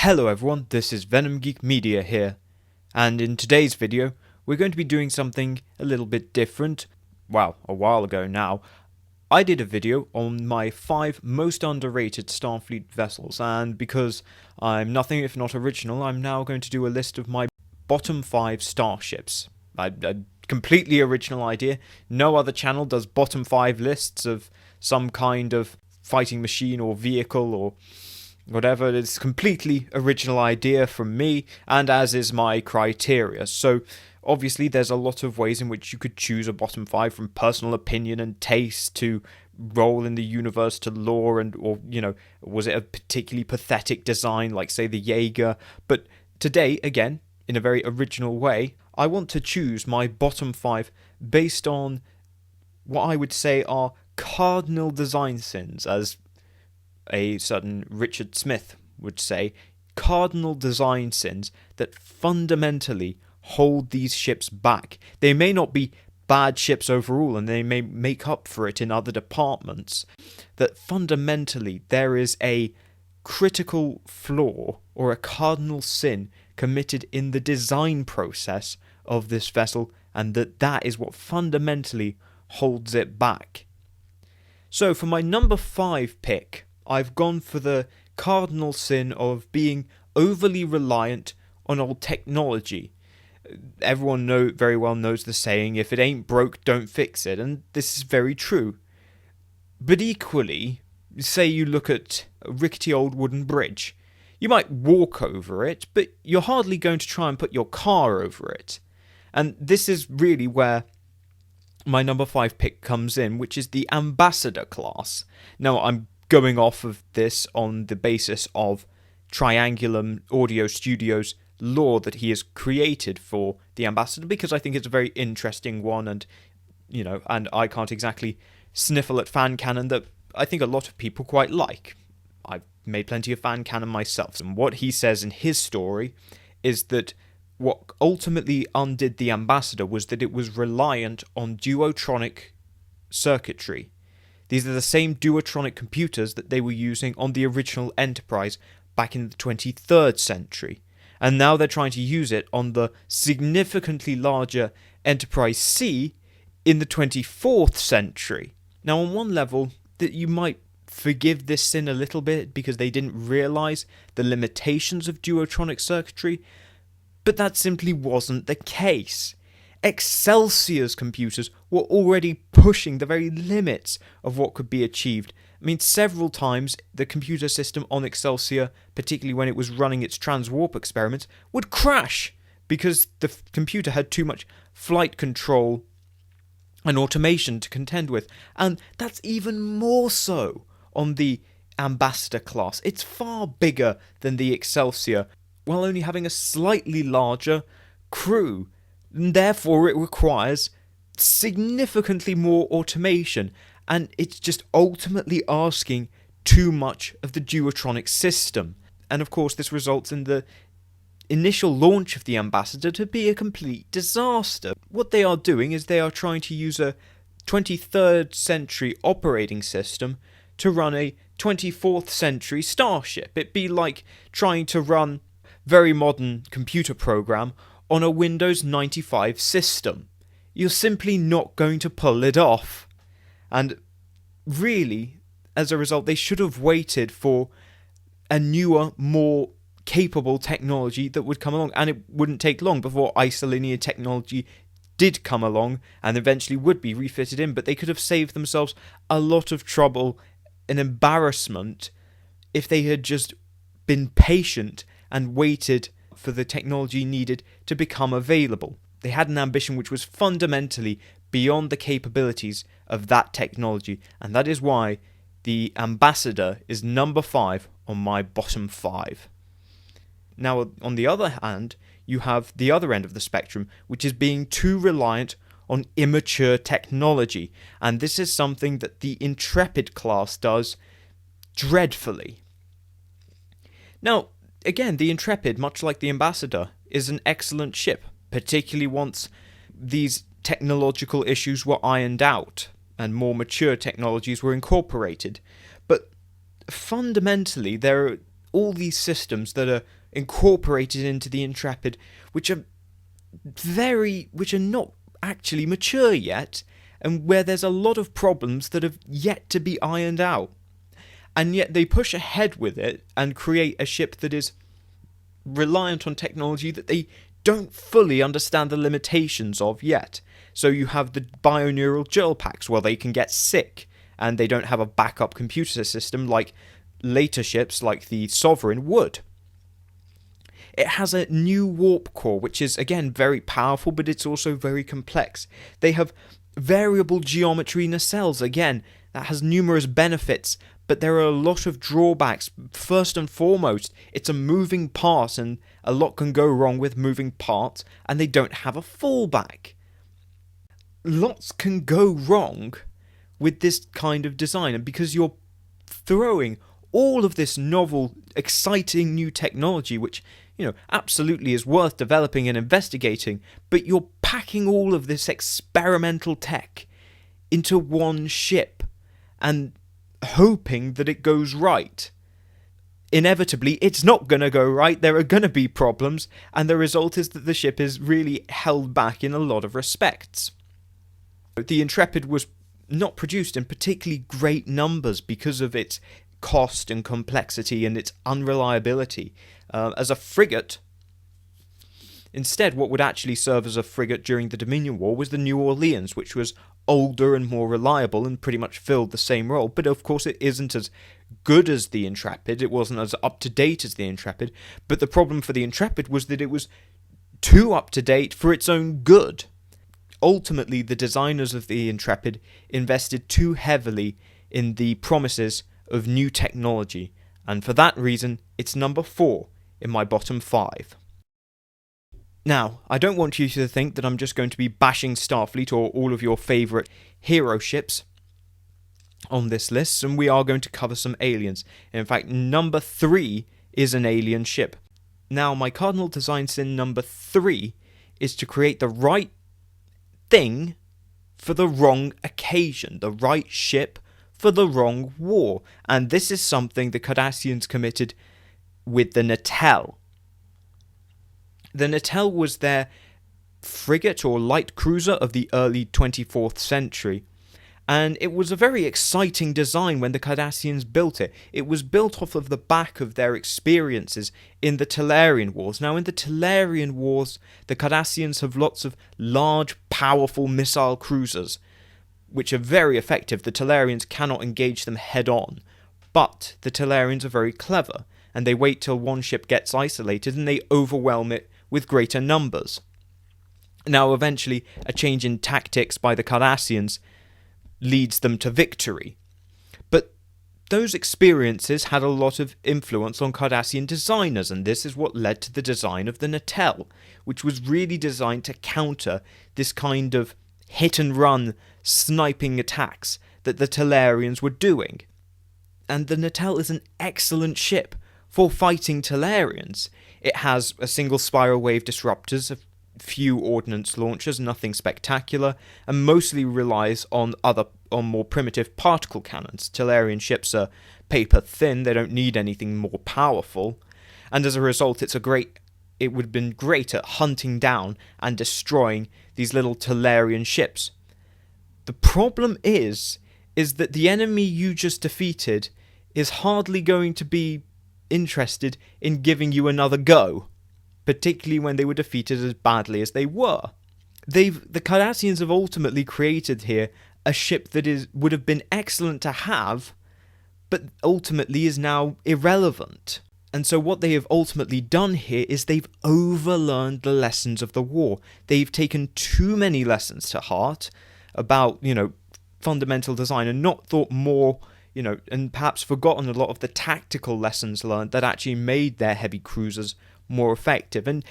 Hello everyone, this is Venom Geek Media here, and in today's video we're going to be doing something a little bit different. Well, a while ago now, I did a video on my 5 most underrated Starfleet vessels, and because I'm nothing if not original, I'm now going to do a list of my bottom 5 starships. A completely original idea. No other channel does bottom 5 lists of some kind of fighting machine or vehicle or whatever. It's a completely original idea from me, and as is my criteria. So obviously there's a lot of ways in which you could choose a bottom 5, from personal opinion and taste to role in the universe to lore, and or was it a particularly pathetic design like say the Jaeger. But today, again, in a very original way, I want to choose my bottom 5 based on what I would say are cardinal design sins, as a certain Richard Smith would say, cardinal design sins that fundamentally hold these ships back. They may not be bad ships overall, and they may make up for it in other departments, that fundamentally there is a critical flaw or a cardinal sin committed in the design process of this vessel, and that is what fundamentally holds it back. So for my number 5 pick, I've gone for the cardinal sin of being overly reliant on old technology. Everyone very well knows the saying, if it ain't broke, don't fix it, and this is very true. But equally, say you look at a rickety old wooden bridge. You might walk over it, but you're hardly going to try and put your car over it. And this is really where my number 5 pick comes in, which is the Ambassador class. Now, I'm going off of this on the basis of Triangulum Audio Studios lore that he has created for the Ambassador, because I think it's a very interesting one, and and I can't exactly sniffle at fan canon that I think a lot of people quite like. I've made plenty of fan canon myself, and what he says in his story is that what ultimately undid the Ambassador was that it was reliant on duotronic circuitry. These are the same duotronic computers that they were using on the original Enterprise back in the 23rd century. And now they're trying to use it on the significantly larger Enterprise C in the 24th century. Now, on one level, that you might forgive this sin a little bit because they didn't realise the limitations of duotronic circuitry, but that simply wasn't the case. Excelsior's computers were already pushing the very limits of what could be achieved. I mean, several times the computer system on Excelsior, particularly when it was running its transwarp experiments, would crash because the computer had too much flight control and automation to contend with. And that's even more so on the Ambassador class. It's far bigger than the Excelsior, while only having a slightly larger crew. And therefore it requires significantly more automation, and it's just ultimately asking too much of the duotronic system. And of course this results in the initial launch of the Ambassador to be a complete disaster. What they are doing is they are trying to use a 23rd century operating system to run a 24th century starship. It'd be like trying to run very modern computer program on a Windows 95 system. You're simply not going to pull it off. And really, as a result, they should have waited for a newer, more capable technology that would come along. And it wouldn't take long before isolinear technology did come along and eventually would be refitted in. But they could have saved themselves a lot of trouble and embarrassment if they had just been patient and waited for the technology needed to become available. They had an ambition which was fundamentally beyond the capabilities of that technology, and that is why the Ambassador is number 5 on my bottom 5. Now, on the other hand, you have the other end of the spectrum, which is being too reliant on immature technology, and this is something that the Intrepid class does dreadfully. Now, again, the Intrepid, much like the Ambassador, is an excellent ship, particularly once these technological issues were ironed out and more mature technologies were incorporated. But fundamentally, there are all these systems that are incorporated into the Intrepid, which are not actually mature yet, and where there's a lot of problems that have yet to be ironed out. And yet they push ahead with it and create a ship that is reliant on technology that they don't fully understand the limitations of yet. So you have the bioneural gel packs, where they can get sick, and they don't have a backup computer system like later ships like the Sovereign would. It has a new warp core, which is, again, very powerful, but it's also very complex. They have variable geometry nacelles, again, that has numerous benefits, but there are a lot of drawbacks. First and foremost, it's a moving part, and a lot can go wrong with moving parts, and they don't have a fallback. Lots can go wrong with this kind of design, and because you're throwing all of this novel, exciting new technology, which, absolutely is worth developing and investigating, but you're packing all of this experimental tech into one ship and hoping that it goes right. Inevitably, it's not going to go right. There are going to be problems, and the result is that the ship is really held back in a lot of respects. The Intrepid was not produced in particularly great numbers because of its cost and complexity and its unreliability. As a frigate, instead, what would actually serve as a frigate during the Dominion War was the New Orleans, which was older and more reliable and pretty much filled the same role. But of course, it isn't as good as the Intrepid. It wasn't as up to date as the Intrepid. But the problem for the Intrepid was that it was too up to date for its own good. Ultimately, the designers of the Intrepid invested too heavily in the promises of new technology, and for that reason, it's number 4 in my bottom 5. Now, I don't want you to think that I'm just going to be bashing Starfleet or all of your favourite hero ships on this list, and we are going to cover some aliens. In fact, number 3 is an alien ship. Now, my cardinal design sin number 3 is to create the right thing for the wrong occasion, the right ship for the wrong war, and this is something the Cardassians committed with the Nutella. The Nutella was their frigate or light cruiser of the early 24th century, and it was a very exciting design when the Cardassians built it. It was built off of the back of their experiences in the Tellarian Wars. Now, in the Tellarian Wars, the Cardassians have lots of large, powerful missile cruisers, which are very effective. The Tellarians cannot engage them head-on, but the Tellarians are very clever, and they wait till one ship gets isolated and they overwhelm it with greater numbers. Now, eventually, a change in tactics by the Cardassians leads them to victory. But those experiences had a lot of influence on Cardassian designers, and this is what led to the design of the Nutella, which was really designed to counter this kind of hit-and-run sniping attacks that the Tellarians were doing. And the Nutella is an excellent ship for fighting Tellarians. It has a single spiral wave disruptors, a few ordnance launchers, nothing spectacular, and mostly relies on more primitive particle cannons. Tellarian ships are paper thin, they don't need anything more powerful, and as a result it would have been great at hunting down and destroying these little Tellarian ships. The problem is that the enemy you just defeated is hardly going to be interested in giving you another go, particularly when they were defeated as badly as they were. The Cardassians have ultimately created here a ship that would have been excellent to have, but ultimately is now irrelevant. And so what they have ultimately done here is they've overlearned the lessons of the war. They've taken too many lessons to heart about, fundamental design, and not thought more, and perhaps forgotten a lot of the tactical lessons learned that actually made their heavy cruisers more effective. And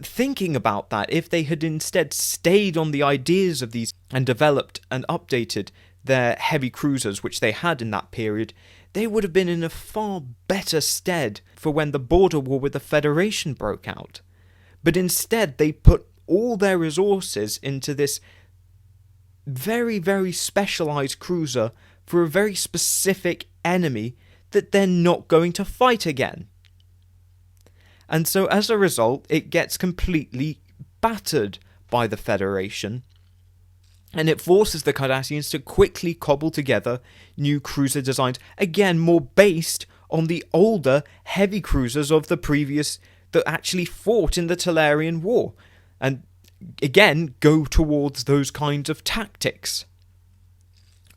thinking about that, if they had instead stayed on the ideas of these and developed and updated their heavy cruisers, which they had in that period, they would have been in a far better stead for when the border war with the Federation broke out. But instead, they put all their resources into this very, very specialized cruiser for a very specific enemy that they're not going to fight again. And so as a result, it gets completely battered by the Federation, and it forces the Cardassians to quickly cobble together new cruiser designs, again more based on the older heavy cruisers of the previous that actually fought in the Tellarian War, and again go towards those kinds of tactics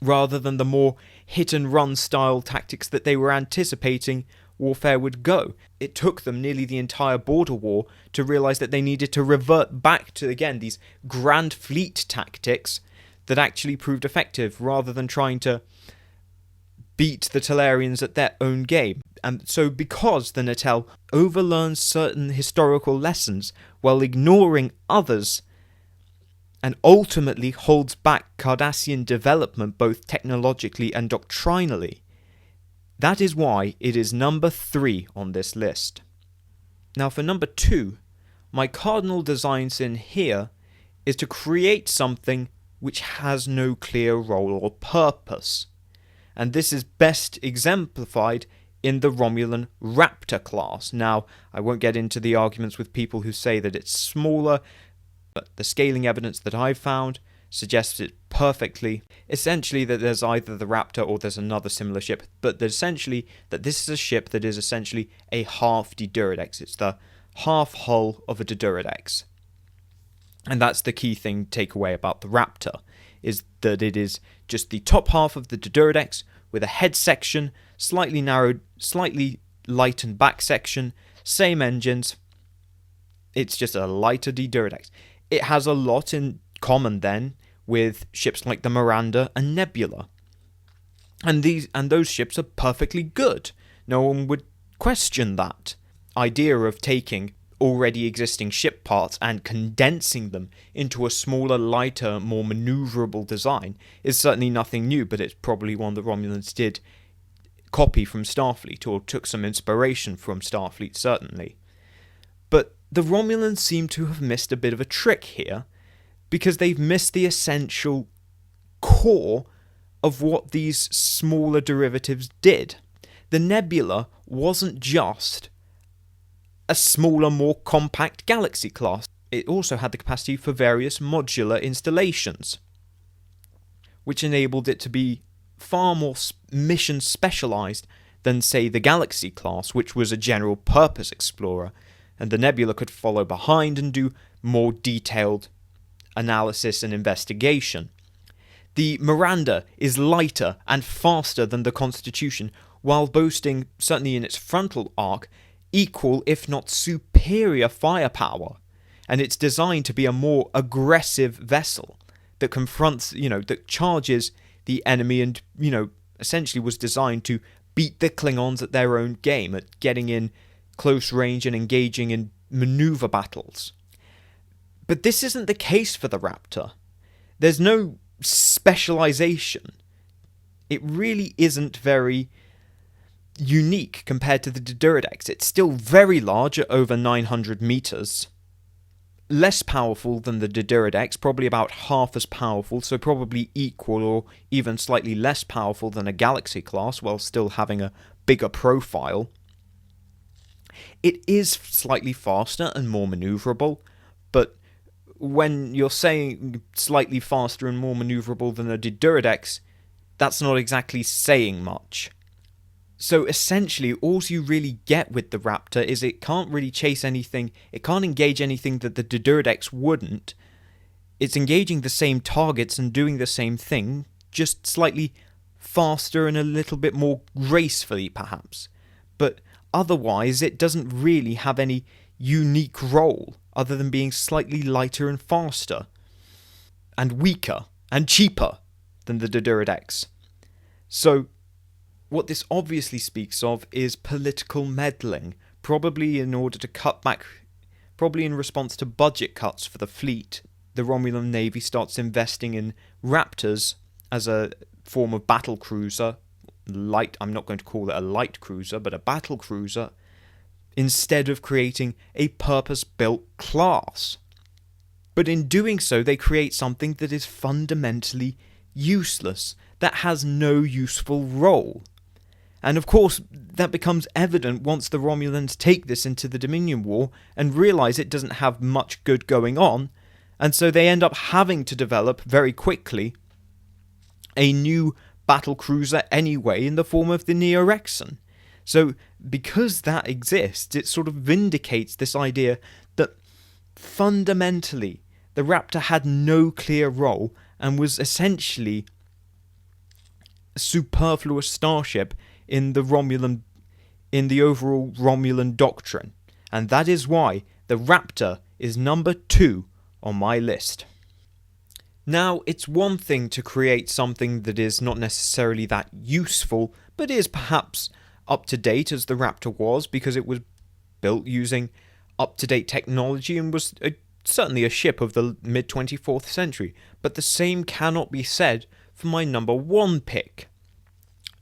rather than the more hit and run style tactics that they were anticipating warfare would go. It took them nearly the entire border war to realise that they needed to revert back to, again, these grand fleet tactics that actually proved effective, rather than trying to beat the Tellarians at their own game. And so because the Nutella overlearns certain historical lessons while ignoring others, and ultimately holds back Cardassian development both technologically and doctrinally, that is why it is number 3 on this list. Now for number 2, my cardinal design sin here is to create something which has no clear role or purpose. And this is best exemplified in the Romulan Raptor class. Now, I won't get into the arguments with people who say that it's smaller, but the scaling evidence that I've found suggests it perfectly. Essentially that there's either the Raptor or there's another similar ship, but essentially that this is a ship that is essentially a half Deduridex. It's the half hull of a Deduridex. And that's the key thing to take away about the Raptor, is that it is just the top half of the Deduridex with a head section, slightly narrowed, slightly lightened back section, same engines. It's just a lighter Deduridex. It has a lot in common then with ships like the Miranda and Nebula. And those ships are perfectly good. No one would question that idea of taking already existing ship parts and condensing them into a smaller, lighter, more maneuverable design is certainly nothing new, but it's probably one the Romulans did copy from Starfleet, or took some inspiration from Starfleet, certainly. But the Romulans seem to have missed a bit of a trick here, because they've missed the essential core of what these smaller derivatives did. The Nebula wasn't just a smaller, more compact galaxy class. It also had the capacity for various modular installations, which enabled it to be far more mission specialized than, say, the Galaxy class, which was a general purpose explorer, and the Nebula could follow behind and do more detailed analysis and investigation. The Miranda is lighter and faster than the Constitution, while boasting, certainly in its frontal arc, equal if not superior firepower, and it's designed to be a more aggressive vessel that confronts, that charges the enemy, and, essentially was designed to beat the Klingons at their own game, at getting in close range and engaging in maneuver battles. But this isn't the case for the Raptor. There's no specialization. It really isn't very unique compared to the Deduridex. It's still very large at over 900 meters. Less powerful than the Deduridex, probably about half as powerful, so probably equal or even slightly less powerful than a Galaxy class, while still having a bigger profile. It is slightly faster and more maneuverable, but when you're saying slightly faster and more maneuverable than a Deduridex, that's not exactly saying much. So essentially, all you really get with the Raptor is it can't really chase anything, it can't engage anything that the Deduridex wouldn't. It's engaging the same targets and doing the same thing, just slightly faster and a little bit more gracefully, perhaps. But otherwise, it doesn't really have any unique role, other than being slightly lighter and faster, and weaker, and cheaper than the Deduridex. So, what this obviously speaks of is political meddling, probably in order to cut back, probably in response to budget cuts for the fleet. The Romulan Navy starts investing in Raptors as a form of battle cruiser, I'm not going to call it a light cruiser, but a battle cruiser, instead of creating a purpose-built class. But in doing so, they create something that is fundamentally useless, that has no useful role. And of course, that becomes evident once the Romulans take this into the Dominion War and realise it doesn't have much good going on, and so they end up having to develop very quickly a new battlecruiser anyway in the form of the Neo-Rexon. So because that exists, it sort of vindicates this idea that fundamentally the Raptor had no clear role and was essentially a superfluous starship in the overall Romulan doctrine. And that is why the Raptor is number 2 on my list. Now, it's one thing to create something that is not necessarily that useful, but is perhaps up to date, as the Raptor was, because it was built using up-to-date technology and was certainly a ship of the mid-24th century. But the same cannot be said for my number 1 pick.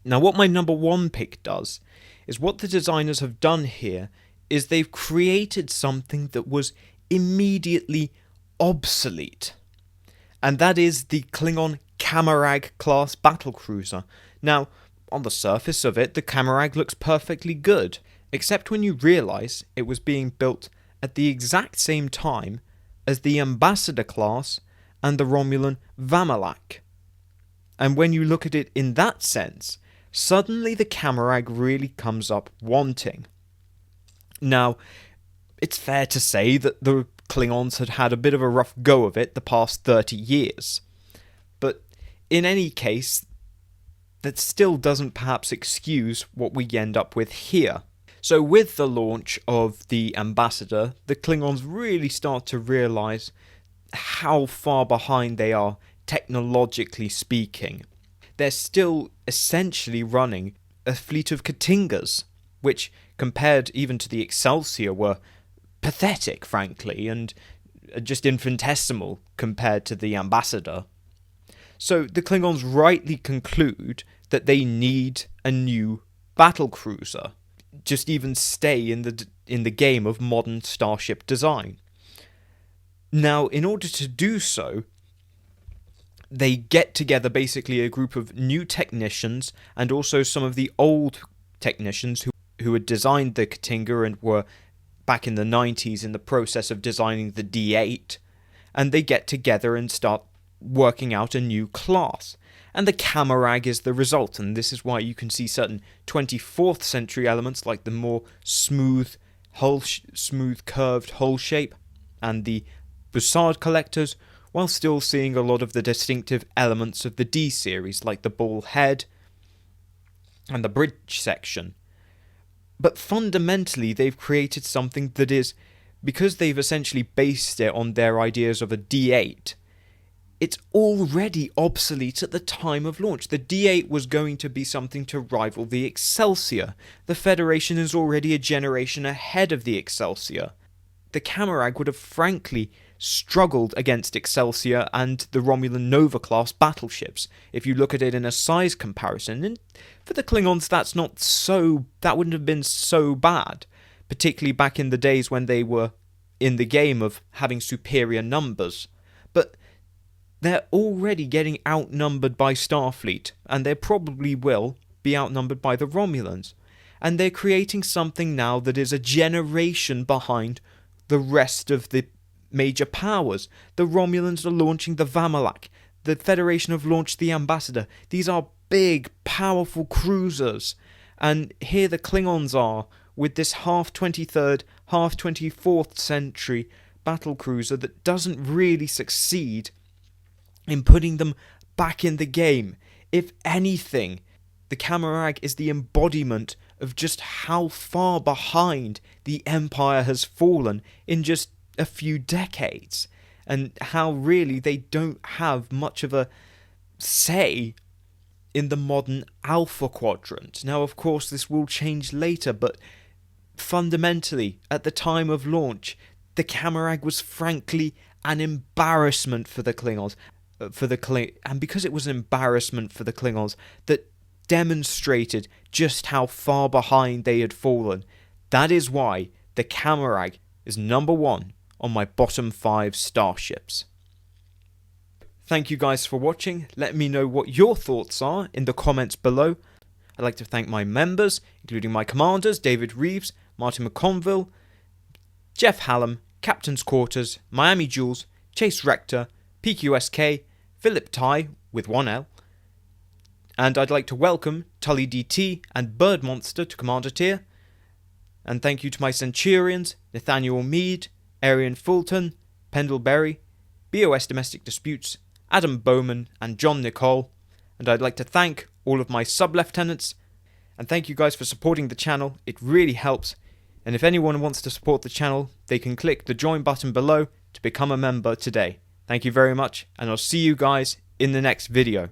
Now, what my number 1 pick does is what the designers have done here is they've created something that was immediately obsolete. And that is the Klingon Camera class battlecruiser. Now, on the surface of it, the Camera looks perfectly good, except when you realise it was being built at the exact same time as the Ambassador class and the Romulan Vamalak. And when you look at it in that sense, suddenly the Camera really comes up wanting. Now, it's fair to say that the Klingons had had a bit of a rough go of it the past 30 years. But in any case, that still doesn't perhaps excuse what we end up with here. So with the launch of the Ambassador, the Klingons really start to realise how far behind they are technologically speaking. They're still essentially running a fleet of Katingas, which compared even to the Excelsior were pathetic, frankly, and just infinitesimal compared to the Ambassador. So the Klingons rightly conclude that they need a new battlecruiser, just even stay in the game of modern starship design. Now, in order to do so, they get together basically a group of new technicians and also some of the old technicians who had designed the Katinga and were back in the 90s in the process of designing the D8, and they get together and start working out a new class. And the Camera is the result, and this is why you can see certain 24th century elements like the more smooth curved hull shape and the Bussard collectors, while still seeing a lot of the distinctive elements of the D series like the ball head and the bridge section. But fundamentally they've created something that is, because they've essentially based it on their ideas of a D8, it's already obsolete at the time of launch. The D8 was going to be something to rival the Excelsior. The Federation is already a generation ahead of the Excelsior. The Camera would have frankly struggled against Excelsior and the Romulan Nova-class battleships, if you look at it in a size comparison. And for the Klingons, that wouldn't have been so bad, particularly back in the days when they were in the game of having superior numbers. But they're already getting outnumbered by Starfleet, and they probably will be outnumbered by the Romulans. And they're creating something now that is a generation behind the rest of the major powers. The Romulans are launching the Vamalak. The Federation have launched the Ambassador. These are big, powerful cruisers. And here the Klingons are with this half 23rd, half 24th century battlecruiser that doesn't really succeed in putting them back in the game. If anything, the Camera is the embodiment of just how far behind the Empire has fallen in just a few decades, and how really they don't have much of a say in the modern Alpha Quadrant. Now, of course, this will change later, but fundamentally, at the time of launch, the Camera was frankly an embarrassment for the Klingons. And because it was an embarrassment for the Klingons that demonstrated just how far behind they had fallen, that is why the Camera is number 1 on my bottom 5 starships. Thank you guys for watching. Let me know what your thoughts are in the comments below. I'd like to thank my members, including my commanders, David Reeves, Martin McConville, Jeff Hallam, Captain's Quarters, Miami Jules, Chase Rector, PQSK, Philip Ty with 1L, and I'd like to welcome Tully DT and Bird Monster to Commander tier, and thank you to my Centurions, Nathaniel Mead, Arian Fulton, Pendleberry, BOS Domestic Disputes, Adam Bowman, and John Nicole, and I'd like to thank all of my sub-lieutenants, and thank you guys for supporting the channel. It really helps, and if anyone wants to support the channel, they can click the join button below to become a member today. Thank you very much, and I'll see you guys in the next video.